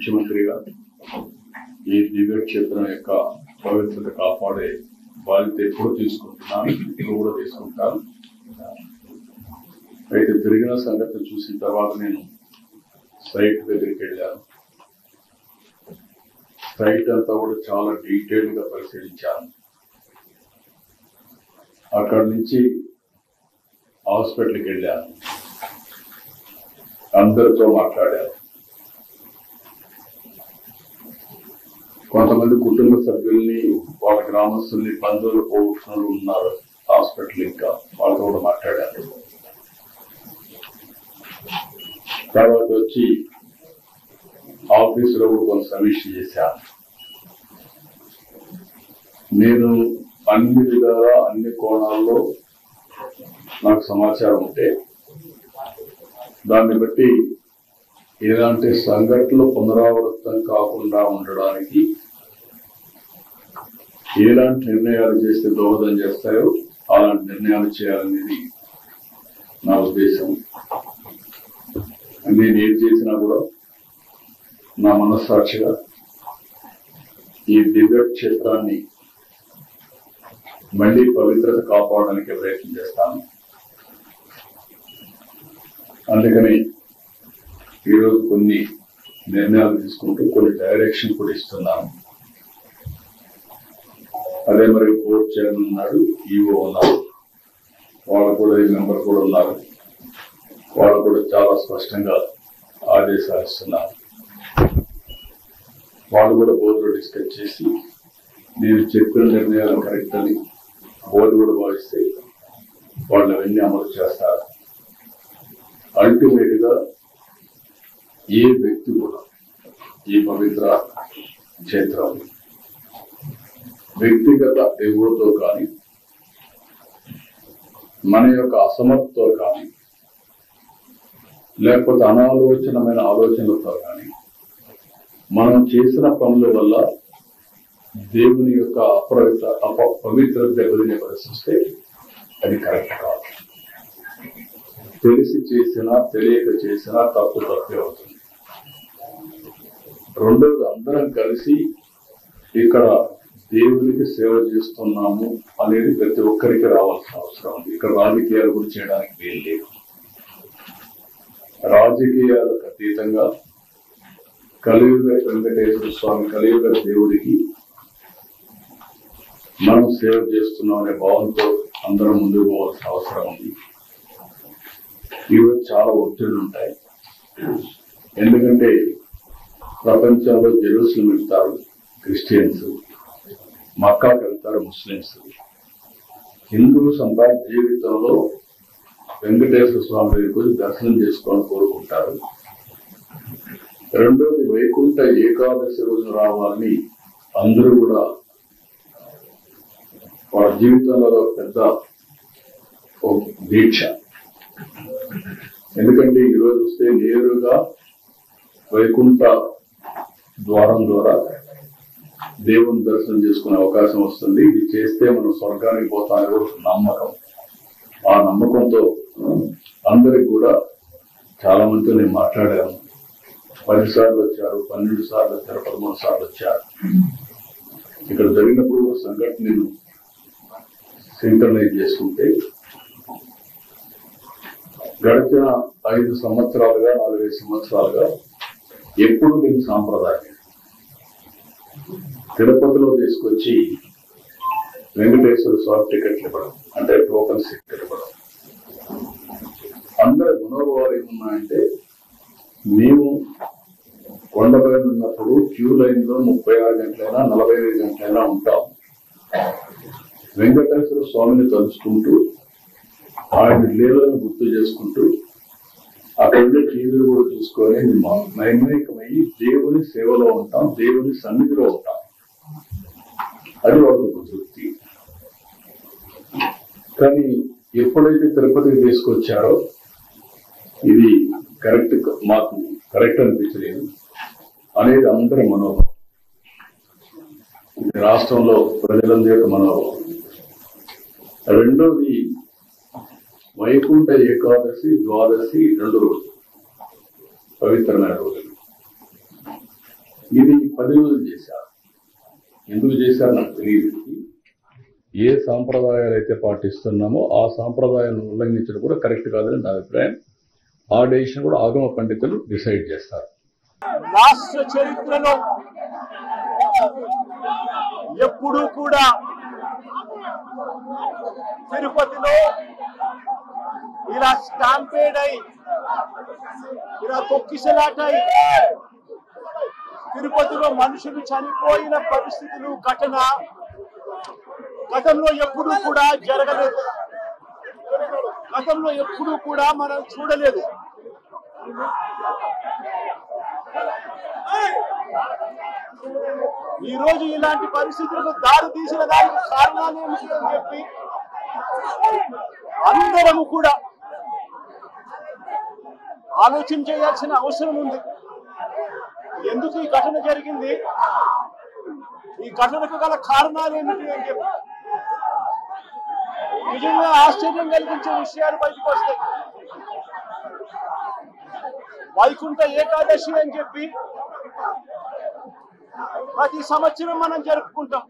ముఖ్యమంత్రిగా ఈ దివ్య క్షేత్రం యొక్క పవిత్రత కాపాడే బాధ్యత ఎప్పుడు తీసుకుంటున్నాను, ఇప్పుడు కూడా తీసుకుంటాను. అయితే జరిగిన సంగతి చూసిన తర్వాత నేను సైట్ దగ్గరికి వెళ్ళాను. సైట్ అంతా కూడా చాలా డీటెయిల్ గా పరిశీలించాను. అక్కడి నుంచి హాస్పిటల్కి వెళ్ళాను, అందరితో మాట్లాడాను. కొంతమంది కుటుంబ సభ్యుల్ని, వాళ్ళ గ్రామస్తుల్ని, బంధువులు పోగొట్టుకున్న ఉన్నారు హాస్పిటల్, ఇంకా వాళ్ళతో కూడా మాట్లాడాను. తర్వాత వచ్చి ఆఫీసులో కూడా కొంత సమీక్ష చేశాను. నేను అన్ని విధాలా అన్ని కోణాల్లో నాకు సమాచారం ఉంటే దాన్ని బట్టి ఎలాంటి సంఘటనలు పునరావృతం కాకుండా ఉండడానికి ఎలాంటి నిర్ణయాలు చేస్తే దోహదం చేస్తాయో అలాంటి నిర్ణయాలు చేయాలనేది నా ఉద్దేశం. నేను ఏం చేసినా కూడా నా మనస్సాక్షిగా ఈ దివ్య క్షేత్రాన్ని మళ్ళీ పవిత్రత కాపాడడానికి ప్రయత్నం చేస్తాను. అందుకని ఈరోజు కొన్ని నిర్ణయాలు తీసుకుంటూ కొన్ని డైరెక్షన్ కూడా ఇస్తున్నాను. అదే మరి బోర్డు చైర్మన్ ఉన్నాడు, ఈఓ ఉన్నారు, వాళ్ళు కూడా ఈ మెంబర్ కూడా ఉన్నారు. వాళ్ళు కూడా చాలా స్పష్టంగా ఆదేశాలు ఇస్తున్నారు. వాళ్ళు కూడా బోర్డులో డిస్కస్ చేసి నేను చెప్పిన నిర్ణయాలు కరెక్ట్ అని బోర్డు కూడా భావిస్తే వాళ్ళు అవన్నీ అమలు చేస్తారు. అల్టిమేట్ గా ఏ వ్యక్తి కూడా ఈ పవిత్ర క్షేత్రం వ్యక్తిగత ఎగువతో కానీ మన యొక్క అసమర్థతో కానీ లేకపోతే అనాలోచనమైన ఆలోచనలతో కానీ మనం చేసిన పనుల వల్ల దేవుని యొక్క పవిత్రత దెబ్బతినే పరిస్థితే అది కరెక్ట్ కాదు. తెలిసి చేసినా తెలియక చేసినా తప్పే అవుతుంది. రెండోది, అందరం కలిసి ఇక్కడ దేవునికి సేవ చేస్తున్నాము అనేది ప్రతి ఒక్కరికి రావాల్సిన అవసరం ఉంది. ఇక్కడ రాజకీయాల గురించి చేయడానికి వీలు లేదు. రాజకీయాలకు అతీతంగా కలియుగ వెంకటేశ్వర స్వామి, కలియుగ దేవుడికి మనం సేవ చేస్తున్నాం అనే భావంతో అందరం ముందుకు పోవాల్సిన అవసరం ఉంది. ఈరోజు చాలా ఒత్తిళ్లు ఉంటాయి. ఎందుకంటే ప్రపంచంలో జెరూసలేం వెళ్తారు క్రిస్టియన్స్, మక్కాకి వెళ్తారు ముస్లిమ్స్. హిందువుస్ అంతా జీవితంలో వెంకటేశ్వర స్వామి దగ్గరికి దర్శనం చేసుకోవాలని కోరుకుంటారు. రెండోది, వైకుంఠ ఏకాదశి రోజు రావాలని అందరూ కూడా వాళ్ళ జీవితంలో పెద్ద దీక్ష. ఎందుకంటే ఈరోజు వస్తే నేరుగా వైకుంఠ ద్వారం ద్వారా దేవుని దర్శనం చేసుకునే అవకాశం వస్తుంది. ఇది చేస్తే మనం స్వర్గానికి పోతామని కూడా నమ్మకం. ఆ నమ్మకంతో అందరికి కూడా చాలా మందితో నేను మాట్లాడాను. 10 సార్లు వచ్చారు, 12 సార్లు వచ్చారు, 13 సార్లు వచ్చారు. ఇక్కడ జరిగినప్పుడు సంఘటన నేను సింక్రనైజ్ చేసుకుంటే గడిచిన 5 సంవత్సరాలుగా 4 సంవత్సరాలుగా ఎప్పుడు నేను సాంప్రదాయం తిరుపతిలో తీసుకొచ్చి వెంకటేశ్వర స్వామి టికెట్లు ఇవ్వడం, అంటే టోకన్స్ ఇవ్వడం. అందరి మనోభావాలు ఏమున్నాయంటే, మేము కొండపై ఉన్నప్పుడు క్యూ లైన్ లో 36 గంటలైనా 45 గంటలైనా ఉంటాం. వెంకటేశ్వర స్వామిని తలుచుకుంటూ ఆయన లీలను గుర్తు చేసుకుంటూ అక్కడ టీవీలు కూడా చూసుకొని నైమికమయ్యి దేవుని సేవలో ఉంటాం, దేవుని సన్నిధిలో ఉంటాం. అది వాళ్ళకు తృప్తి. కానీ ఎప్పుడైతే తిరుపతికి తీసుకొచ్చారో ఇది మాకు కరెక్ట్ అనిపించలేదు అనేది అందరి మనోభావం. రాష్ట్రంలో ప్రజలందరి యొక్క మనోభావం. రెండోది, వైకుంఠ ఏకాదశి, ద్వాదశి 2 రోజులు పవిత్రమైన రోజులు. ఇది 10 రోజులు చేశారు. ఎందుకు చేశారు నాకు తెలియదు. ఏ సాంప్రదాయాలు అయితే పాటిస్తున్నామో ఆ సాంప్రదాయాలను ఉల్లంఘించడం కూడా కరెక్ట్ కాదని నా అభిప్రాయం. ఆ డెసిషన్ కూడా ఆగమ పండితులు డిసైడ్ చేస్తారు. రాష్ట్ర చరిత్రలో ఎప్పుడూ కూడా తిరుపతిలో ఇలా స్టాంపేడ్ అయి ఇలా తొక్కిసలాటై తిరుపతిలో మనుషులు చనిపోయిన పరిస్థితులు గతంలో ఎప్పుడూ కూడా జరగలేదు. గతంలో ఎప్పుడూ కూడా మనం చూడలేదు. ఈ రోజు ఇలాంటి పరిస్థితులకు దారి తీసిన దానికి కారణాలు ఏమిటి అని చెప్పి అందరము కూడా ఆలోచన చేయాల్సిన అవసరం ఉంది. ఎందుకు ఈ ఘటన జరిగింది, ఈ ఘటనకు గల కారణాలు ఏమిటి అని చెప్పి నిజంగా ఆశ్చర్యం కలిగించే విషయాలు బయటకు వస్తాయి. వైకుంఠ ఏకాదశి అని చెప్పి ప్రతి సంవత్సరం మనం జరుపుకుంటాం.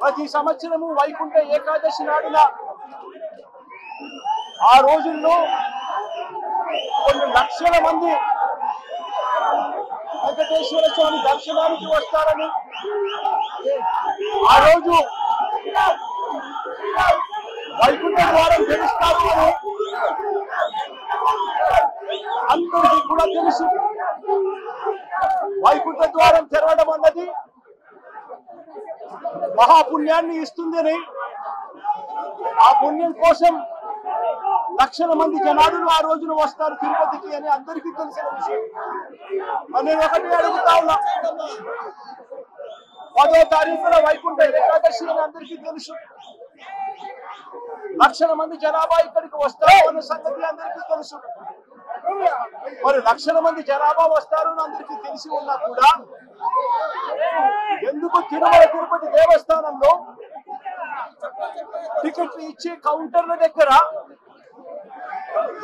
ప్రతి సంవత్సరము వైకుంఠ ఏకాదశి నాడున ఆ రోజుల్లో కొన్ని లక్షల మంది వెంకటేశ్వర స్వామి దర్శనానికి వస్తారని, ఆ రోజు వైకుంఠ ద్వారం తెరుస్తారు అని అందరికీ కూడా తెలుసు. వైకుంఠ ద్వారం తెరవడం అన్నది మహాపుణ్యాన్ని ఇస్తుందని, ఆ పుణ్యం కోసం లక్షల మంది జనాలు ఆ రోజున వస్తారు తిరుపతికి అని అందరికీ తెలిసిన విషయం. నేను ఒకటి అడుగుతా ఉన్నా, 10వ తారీఖున వైకుంఠ ఏకాదశి అని అందరికీ తెలుసు. లక్షల మంది జనాభా ఇక్కడికి వస్తారు అన్న సంగతి అందరికీ తెలుసు. మరి లక్షల మంది జనాభా వస్తారు అని అందరికీ తెలిసి ఉన్నా కూడా ఎందుకు తిరుమల తిరుపతి దేవస్థానంలో టికెట్లు ఇచ్చే కౌంటర్ల దగ్గర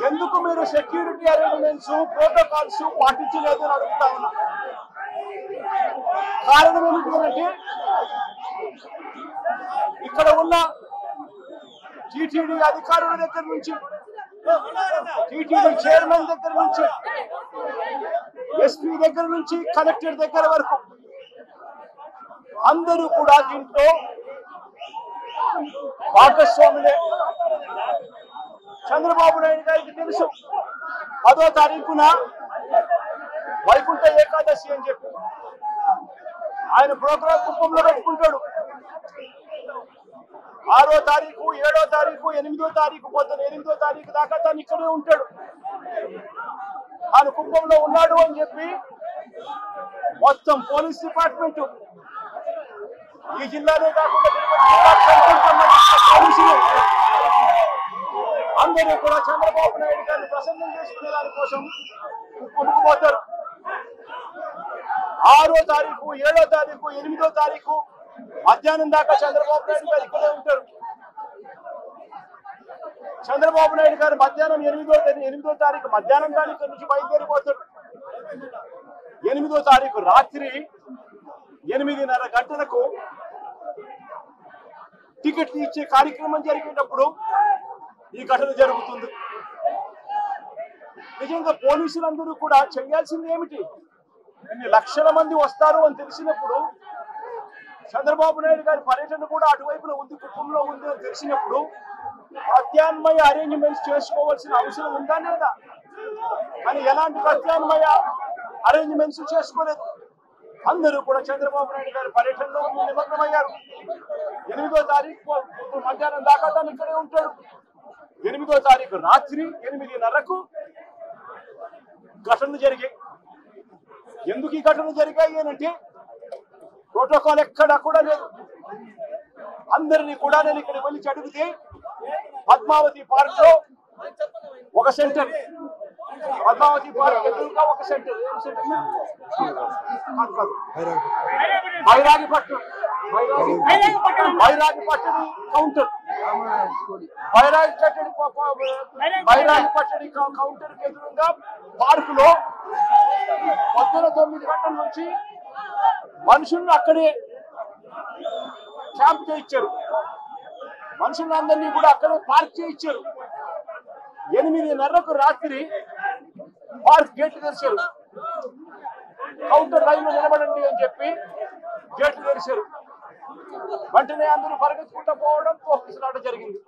ఎందుకు మీరు సెక్యూరిటీ అరేంజ్మెంట్స్, ప్రోటోకాల్స్ పాటించలేదు అని అడుగుతా ఉన్నా. కారణం ఏమిటంటే ఇక్కడ ఉన్న టీటీడీ అధికారుల దగ్గర నుంచి, టీటీడీ చైర్మన్ దగ్గర నుంచి, ఎస్పీ దగ్గర నుంచి, కలెక్టర్ దగ్గర వరకు అందరూ కూడా దీంట్లో భాగస్వాములే. చంద్రబాబు నాయుడు గారికి తెలుసు 10వ తారీఖున వైకుంఠ ఏకాదశి అని చెప్పి ఆయన ప్రోగ్రాం కుప్పంలో పెట్టుకుంటాడు. 6వ తారీఖు, 7వ తారీఖు, 8వ తారీఖు పోతాను, 8వ తారీఖు దాకా తను ఇక్కడే ఉంటాడు. ఆయన కుప్పంలో ఉన్నాడు అని చెప్పి మొత్తం పోలీస్ డిపార్ట్మెంట్, ఈ జిల్లానే కాకుండా పోలీసులు అందరూ కూడా చంద్రబాబు నాయుడు గారిని ప్రసన్నం చేసుకునే దానికోసం కుప్పంకు పోతారు. 6వ తారీఖు, 7వ తారీఖు, 8వ తారీఖు మధ్యాహ్నం దాకా చంద్రబాబు నాయుడు గారు ఇక్కడే ఉంటారు. చంద్రబాబు నాయుడు గారు మధ్యాహ్నం 8వ తారీఖు మధ్యాహ్నం దానికి నుంచి బయలుదేరిపోతాడు. 8వ తారీఖు రాత్రి 8:30 గంటలకు టికెట్లు ఇచ్చే కార్యక్రమం జరిగేటప్పుడు ఈ ఘటన జరుగుతుంది. నిజంగా పోలీసులందరూ కూడా చేయాల్సింది ఏమిటి? ఇన్ని లక్షల మంది వస్తారు అని తెలిసినప్పుడు, చంద్రబాబు నాయుడు గారి పర్యటన కూడా అటువైపున ఉంది, కుప్పంలో ఉంది అని తెలిసినప్పుడు ప్రత్యామ్నాయ అరేంజ్మెంట్స్ చేసుకోవాల్సిన అవసరం ఉందా లేదా? కానీ ఎలాంటి ప్రత్యామ్నాయ అరేంజ్మెంట్స్ చేసుకోలేదు. అందరూ కూడా చంద్రబాబు నాయుడు గారి పర్యటనలో నిమగ్నమయ్యారు. 8వ తారీఖు మధ్యాహ్నం దాకా తను ఇక్కడే ఉంటాడు. 8వ తారీఖు రాత్రి 8:30కు ఘటనలు జరిగాయి. ఎందుకు ఈ ఘటనలు జరిగాయి అంటే ప్రోటోకాల్ ఎక్కడా కూడా లేదు. అందరినీ కూడా నేను ఇక్కడ వెళ్ళి అడిగితే పద్మావతి పార్క్ లో ఒక సెంటర్, పద్మావతి పార్క్ ఎదురుగా ఒక సెంటర్, ఏం సెంటర్? బైరాగిపట్నం కౌంటర్, బైరాగి పట్టడి కౌంటర్ ఎదురుగా పార్క్ లో పొద్దున 9 గంటల నుంచి మనుషులను అక్కడే క్యాంప్ చేయించారు. మనుషులందరినీ కూడా అక్కడే పార్క్ చేయించారు. 8:30కు రాత్రి పార్క్ గేట్లు తెరిచారు. కౌంటర్ లైన్ లో నిలబడండి అని చెప్పి గేట్లు తెరిచారు. వెంటనే అందరూ పరిగెత్తుకుంటూ పోవడం, తోపిసలాట జరిగింది.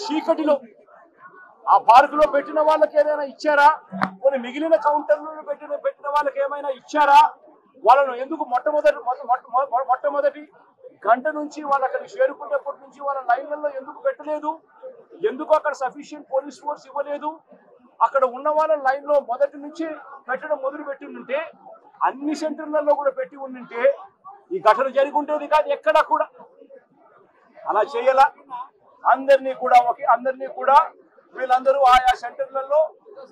చీకటిలో ఆ పార్కులో పెట్టిన వాళ్ళకి ఏదైనా ఇచ్చారా? కొన్ని మిగిలిన కౌంటర్లు పెట్టిన వాళ్ళకి ఏమైనా ఇచ్చారా? వాళ్ళను ఎందుకు మొట్టమొదటి గంట నుంచి వాళ్ళు అక్కడికి చేరుకునేప్పటి నుంచి వాళ్ళ లైన్లలో ఎందుకు పెట్టలేదు? ఎందుకు అక్కడ సఫిషియెంట్ పోలీస్ ఫోర్స్ ఇవ్వలేదు? అక్కడ ఉన్న వాళ్ళ లైన్ లో మొదటి నుంచి పెట్టడం మొదలు పెట్టి ఉంటే, అన్ని సెంటర్లలో కూడా పెట్టి ఉంటే ఈ ఘటన జరిగి ఉండేది కాదు. ఎక్కడా కూడా అలా చేయాల. అందరినీ కూడా వీళ్ళందరూ ఆయా సెంటర్లలో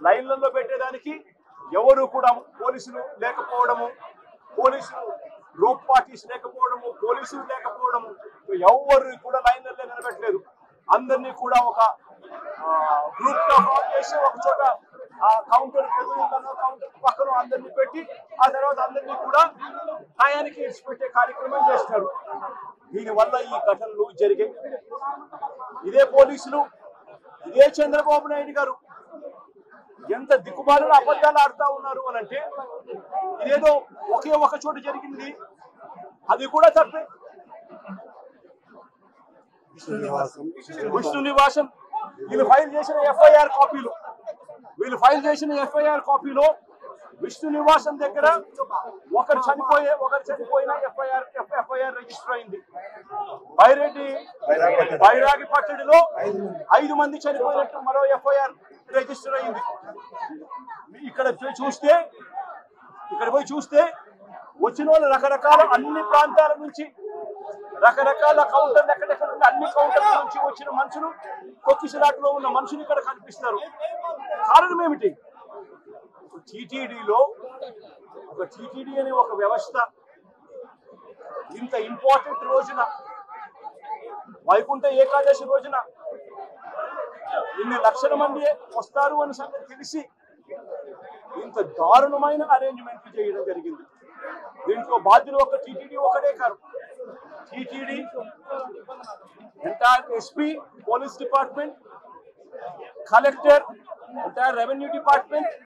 లైన్లలో పెట్టేదానికి ఎవరు కూడా పోలీసులు లేకపోవడము, పోలీసులు రోప్ పార్టీస్ లేకపోవడము, పోలీసులు లేకపోవడము, ఎవరు కూడా లైన్లలో నిలబెట్టలేదు. అందరినీ కూడా ఒక గ్రూప్ గా ఫామ్ చేసి ఒక చోట ఆ కౌంటర్ ఎదురుగానో కౌంటర్ పక్కన అందరినీ పెట్టి ఆ తర్వాత అందరినీ కూడా న్యాయానికి ఇచ్చిపెట్టే కార్యక్రమం చేస్తారు. దీనివల్ల ఈ ఘటనలు జరిగాయి. ఇదే పోలీసులు, ఇదే చంద్రబాబు నాయుడు గారు ఎంత దిక్కుమాలిన అబద్ధాలు ఆడుతా ఉన్నారు అని అంటే, ఇదేదో ఒకే ఒక చోట జరిగింది, అది కూడా తప్పే. విష్ణు నివాసం వీళ్ళు ఫైల్ చేసిన ఎఫ్ఐఆర్ కాపీలో విష్ణు నివాసం దగ్గర ఒకరు చనిపోయిన ఎఫ్ఐఆర్ రిజిస్టర్ అయింది. బైరాగి పట్టడిలో 5 మంది చనిపోయినట్టు మరో ఎఫ్ఐఆర్ రిజిస్టర్ అయింది. ఇక్కడ పోయి చూస్తే వచ్చిన వాళ్ళు రకరకాల అన్ని ప్రాంతాల నుంచి, రకరకాల కౌంటర్లు ఎక్కడెక్కడ అన్ని కౌంటర్ల నుంచి వచ్చిన మనుషులు, తొక్కిసలాట్లో ఉన్న మనుషులు ఇక్కడ కనిపిస్తారు. కారణం ఏమిటి? టీటీడీలో టీటీడీ అనే ఒక వ్యవస్థ ఇంత ఇంపార్టెంట్ రోజున, వైకుంఠ ఏకాదశి రోజున ఇన్ని లక్షల మంది వస్తారు అని సంగతి తెలిసి ఇంత దారుణమైన అరేంజ్మెంట్లు చేయడం జరిగింది. దీంట్లో బాధ్యులు ఒక టీటీడీ ఒకటే కాదు, TTD, entire SP, police department, collector, entire revenue department,